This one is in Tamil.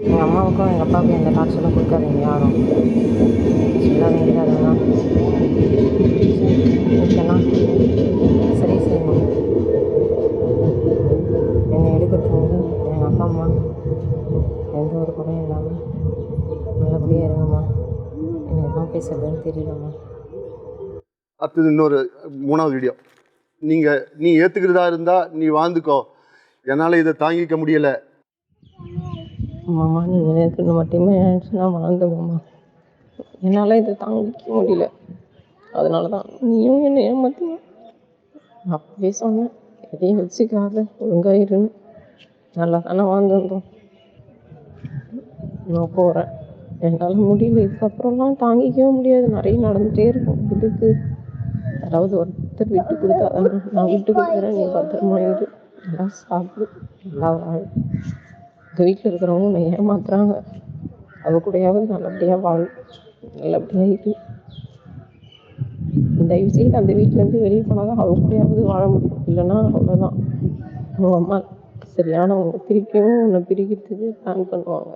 எங்கள் அம்மாவுக்கும் எங்கள் அப்பாவுக்கும் எந்த டார்ச்சரும் கொடுக்காதீங்க யாரும். சொல்ல வேண்டியதாதுங்கண்ணா. ஓகேண்ணா, சரி செய்யணும். என்னை எடுக்கிறதுக்கு வந்து எங்கள் அப்பா அம்மா எந்த ஒரு குறையும் இல்லாமல் நல்லபடியாக இருங்கம்மா. எனக்கு என்ன பேசுறதுன்னு தெரியலம்மா. அடுத்தது இன்னொரு 3வது வீடியோ. நீ ஏற்றுக்கிறதா இருந்தால் நீ வாழ்ந்துக்கோ, என்னால் இதை தாங்கிக்க முடியலை. மாமா நீங்கள் ஏற்றுன்னு மட்டுமே நினச்சினா வாழ்ந்துங்கம்மா. என்னால் இதை தாங்கிக்க முடியல. அதனால தான் நீயும் என்னை ஏமாற்றின. நான் அப்பவே சொன்னேன், எதையும் வச்சுக்காத, ஒழுங்காக இருன்னு. நல்லா தானே வாழ்ந்துருந்தோம். நான் போகிறேன். என்னால் முடியல. இதுக்கப்புறம்லாம் தாங்கிக்கவே முடியாது. நிறைய நடந்துகிட்டே இருக்கும். இதுக்கு யாராவது ஒருத்தர் விட்டு கொடுத்தா தானே. நான் விட்டு கொடுக்குறேன், நீ பத்திரமா இரு, நல்லா சாப்பிடு, நல்லா வாழ. இந்த வீட்டில் இருக்கிறவங்க உன்னை ஏமாத்துறாங்க. அவ கூடயாவது நல்லபடியாக வாழ, நல்லபடியாக இரு. தயவு செய்து அந்த வீட்டிலேருந்து வெளியே போனால் தான் அவ கூடயாவது வாழ முடியும். இல்லைன்னா அவ்வளோதான். உங்கள் அம்மா சரியானவங்க, திருப்பியும் உன்னை பிரிக்கிறதுக்கு பிளான் பண்ணுவாங்க.